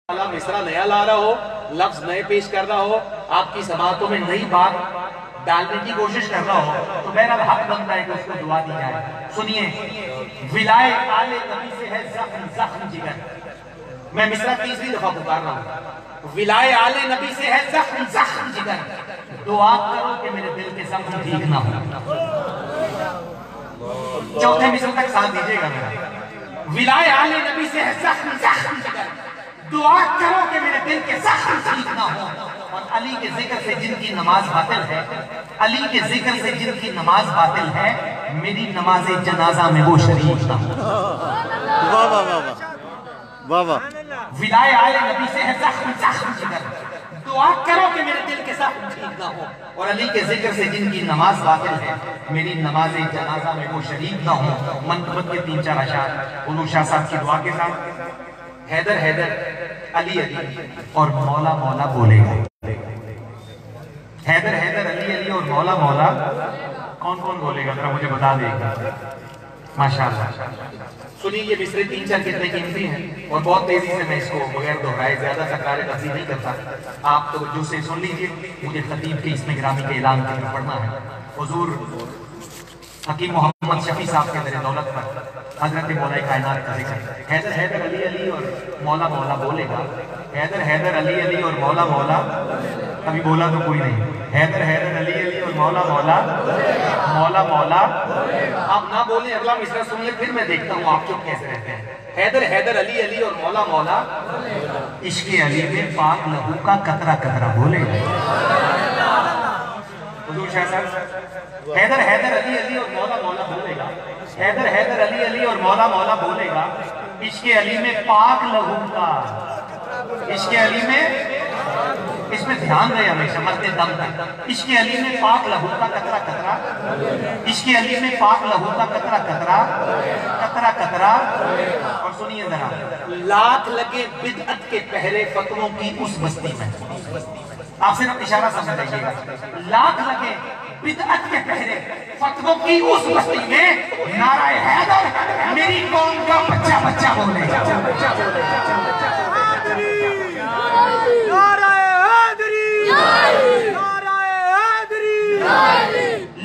مصرع نیا لا رہا ہو، لفظ نئے پیش کر رہا ہو، آپ کی سماعتوں میں نئی بات ڈالنے کی کوشش کر رہا ہو تو بہرحال حق بنتا ہے کہ اس کو دعا دی جائے۔ سنیے، ولائے آل نبی سے ہے زخم زخم جگر۔ میں مصرع تیسری دفعہ پکار رہا ہوں، ولائے آل نبی سے ہے زخم زخم جگر، دعا کرو کہ میرے دل کے زخم ٹھیک نہ ہو۔ چوتھے مصرع تک ساتھ دیجئے گا میرا۔ ولائے آل نبی سے ہے زخم زخم جگر، دعا کرو کہ میرے دل کے زخم ٹھیک نہ ہو۔ اور علی کے ذکر سے جن کی نماز باطل ہے، علی کے ذکر سے جن کی نماز باطل ہے، میری نماز جنازہ میں وہ شریک نہ ہو۔ واہ واہ واہ واہ واہ۔ ولائے آل نبی سے ہے زخم زخم جگر، دعا کرو کہ میرے دل کے زخم ٹھیک نہ ہو۔ اور علی کے ذکر سے جن کی نماز باطل ہے، میری نماز جنازہ میں وہ شریک نہ ہو۔ منقبت کے 3-4 اشعار حضور شاہ صاحب کی دعا کے ساتھ۔ حیدر حیدر علی علی اور مولا مولا بولے گا۔ حیدر حیدر علی علی اور مولا مولا کون کون بولے گا ذرا مجھے بتا دے گا؟ ماشاءاللہ۔ سنیے، یہ مصرے 3-4 کتنے قیمتی ہیں اور بہت تیزی سے میں اس کو بغیر دہرائے زیادہ تکرار تفصیل نہیں کرتا، آپ توجہ سے سن لیجئے، مجھے خطیب کے اسم گرامی کے اعلان کی طرف پڑھنا ہے۔ حضور حکیم محمد شفیع صاحب کے در دولت پر حضرت مولا کائنات کا ذکر۔ حیدر حیدر علی علی اور مولا مولا بولے گا۔ حیدر حیدر علی علی اور مولا مولا، ابھی بولا تو کوئی نہیں۔ حیدر حیدر علی علی اور مولا مولا، مولا مولا۔ آپ نہ بولیں، اگلا مصرع سن لیں، پھر میں دیکھتا ہوں آپ چپ کیسے رہتے ہیں۔ حیدر حیدر علی علی اور مولا مولا، عشق علی میں پاک لہو کا قطرہ قطرہ بولے گا۔ حضور شاہ صاحب، حیدر حیدر علی علی اور مولا مولا بولے گا۔ حیدر حیدر علی علی اور مولا مولا بولے گا۔ عشق علی میں پاک لہو کا، عشق علی میں، اس میں دھیان رہے ہمیشہ مرتے دم تک۔ عشق علی میں پاک لہو کا قطرہ قطرہ، عشق علی میں پاک لہو کا قطرہ قطرہ، قطرہ قطرہ۔ اور سنیے ذرا، لاکھ لگے بدعت کے پہرے فتووں کی اس بستی میں۔ آپ صرف اشارہ سمجھ رہیے گا، لاکھ لگے بدعت کے پہرے فتووں کی اس بستی میں، نعرہ حیدر میری قوم کا بچہ بچہ بولے گا۔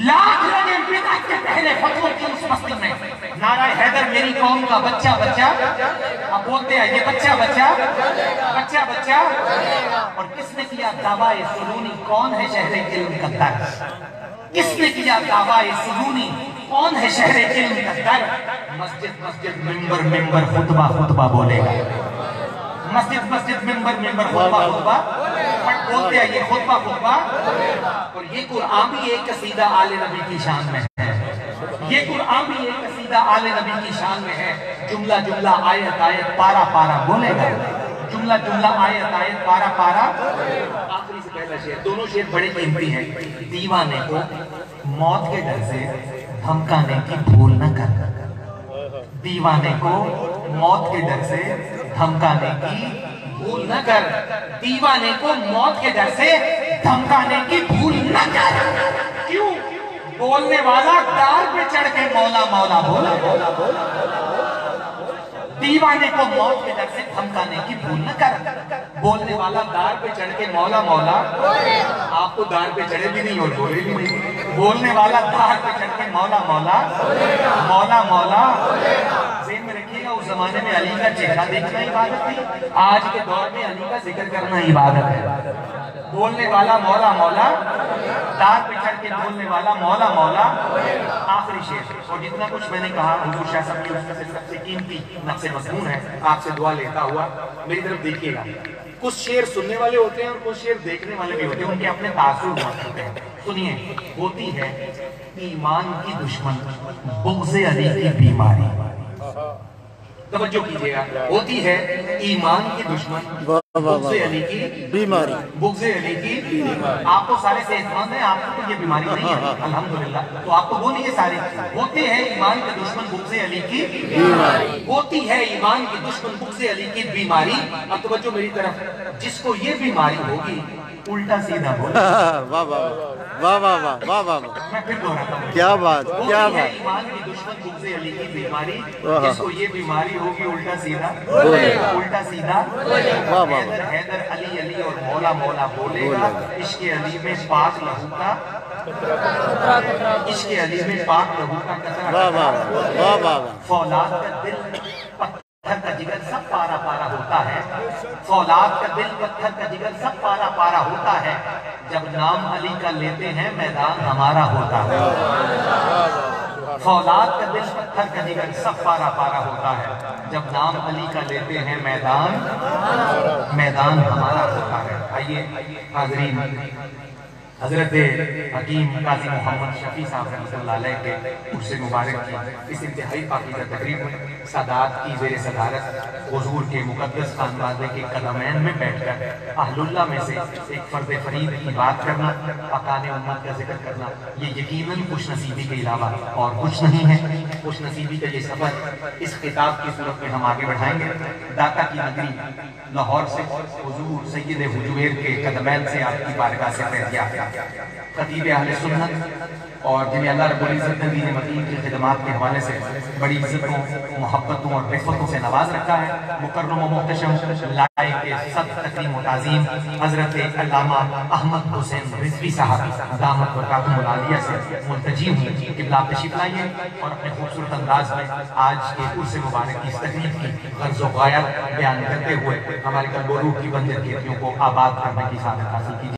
لاکھ لگے بدعت کے پہلے فتووں کی اس بستی میں، نعرہ حیدر میری قوم کا بچہ بچہ۔ اب بولتے ہیں یہ بچہ بچہ بچہ بچہ۔ اور کس نے کیا دعویٰ سلونی، کون ہے شہر علم کا در؟ کس نے کیا دعویٰ سلونی، کون ہے شہر علم کا در؟ مسجد مسجد ممبر ممبر خطبہ خطبہ بولے گا۔ مسجد مسجد ممبر ممبر خطبہ خطبہ، بولتے ہیں یہ خطبہ خطبہ۔ اور یہ قرآن بھی ایک قصیدہ آل نبی کی شان میں ہے، یہ قرآن بھی ایک قصیدہ آل نبی کی شان میں ہے۔ جملہ جملہ آیت آیت پارا پارا بولے گا، جملہ جملہ آیت آیت پارا پارا۔ آخری سے پہلا شعر، دونوں شعر بڑے قیمتی ہیں۔ دیوانے کو موت کے ڈر سے دھمکانے کی بھول نہ کر، دیوانے کو موت کے ڈر سے دھمکانے کی بھول نہ کر، دیوانے کو موت کے ڈر سے دھمکانے کی بھول نہ کر۔ کیوں؟ بولنے والا دار پہ چڑھ کے مولا مولا بولا۔ دیوانے کو موت کے ڈر سے دھمکانے کی بھول نہ کر، بولنے والا دار پہ چڑھ کے مولا مولا۔ آپ کو دار پہ چڑھے بھی نہیں اور بولے بھی نہیں، بولنے والا دار پہ چڑھ کے مولا مولا، مولا مولا۔ ذہن میں رکھیے گا، اس زمانے میں علی کا چہرہ دیکھنا عبادت تھی، آج کے دور میں علی کا ذکر کرنا عبادت ہے۔ بولنے والا مولا مولا، دار پہ چڑھ کے بولنے والا مولا مولا۔ آخری شعر، اور جتنا کچھ میں نے کہا حضور شاہ صاحب کی اس میں سے سب سے قیمتی نقص مضمون ہے، آپ سے دعا لیتا ہوا میری طرف دیکھیے گا۔ کچھ شعر سننے والے ہوتے ہیں اور کچھ شعر دیکھنے والے بھی ہوتے ہیں، ان کے اپنے تاثر ہوتے ہیں۔ سنیے، ہوتی ہے ایمان کی دشمن بغض علی کی بیماری، توجہ کیجئے گا، ہوتی ہے ایمان کی دشمن بغض علی کی بیماری، بغض علی کی بیماری۔ آپ تو سارے صحت مند ہیں، آپ کو تو یہ بیماری نہیں ہے الحمدللہ، تو آپ کو بولیے سارے، ہوتے ہیں ایمان کے دشمن بغض علی کی بیماری، ہوتی ہے ایمان کی دشمن بغض علی کی بیماری۔ اب توجہ میری طرف، جس کو یہ بیماری ہوگی الٹا سیدھا بولا۔ واہ واہ واہ واہ واہ واہ واہ، میں پھر دہراتا ہوں، کیا بات کیا بات۔ ایمان کی دشمن بغض علی کی بیماری، جس کو یہ بیماری ہوگی الٹا سیدھا بولے گا الٹا سیدھا واہ واہ حیدر حیدر علی علی اور مولا مولا بولے گا عشق علی میں پاک لہو کا عشق علی میں پاک لہو کا واہ کچرا واہ واہ واہ فولاد کا دل پتھر کا جگر سب پارا پارا ہوتا ہے فولاد کا دل پتھر کا جگر سب پارا پارا ہوتا ہے جب نام علی کا لیتے ہیں میدان ہمارا ہوتا ہے فولاد کا دل پتھر کا جگر سب پارا پارا ہوتا ہے جب نام علی کا لیتے ہیں میدان ہمارا ہوتا ہے آئیے حاضرین حضرت حکیم قاضی محمد شفیع صاحب رحمۃ اللہ علیہ کے عرص مبارک کی اس انتہائی پاکیزہ تقریب میں سادات کی زیر صدارت حضور کے مقدس خانوادے کے قدمین میں بیٹھ کر اہل اللہ میں سے ایک فرد فرید کی بات کرنا اقان امت کا ذکر کرنا یہ یقیناً خوش نصیبی کے علاوہ اور کچھ نہیں ہے خوش نصیبی کا یہ سفر اس خطاب کی صورت میں ہم آگے بڑھائیں گے ڈھاکہ کی نگری لاہور سے حضور سید حجویر کے قدمین سے آپ کی بارگاہ سے فیضیاب خطیب اہل سنت اور جنہیں اللہ رب العزت نے دین متین کی خدمات کے حوالے سے بڑی عزتوں محبتوں اور رفعتوں سے نواز رکھا ہے مکرم و محتشم لائق کے صد تکریم و تعظیم حضرت علامہ احمد حسین رضوی صاحب دامت برکاتہم العالیہ سے ملتجی ہوئی کہ آپ تشریف لائیے اور اپنے خوبصورت انداز میں آج کے عرص مبارک کی اس تقریب کی غرض و غایت بیان کرتے ہوئے ہمارے قلب و روح کی بندر کیتیوں کو آباد کرنے کی سعادت حاصل کیجیے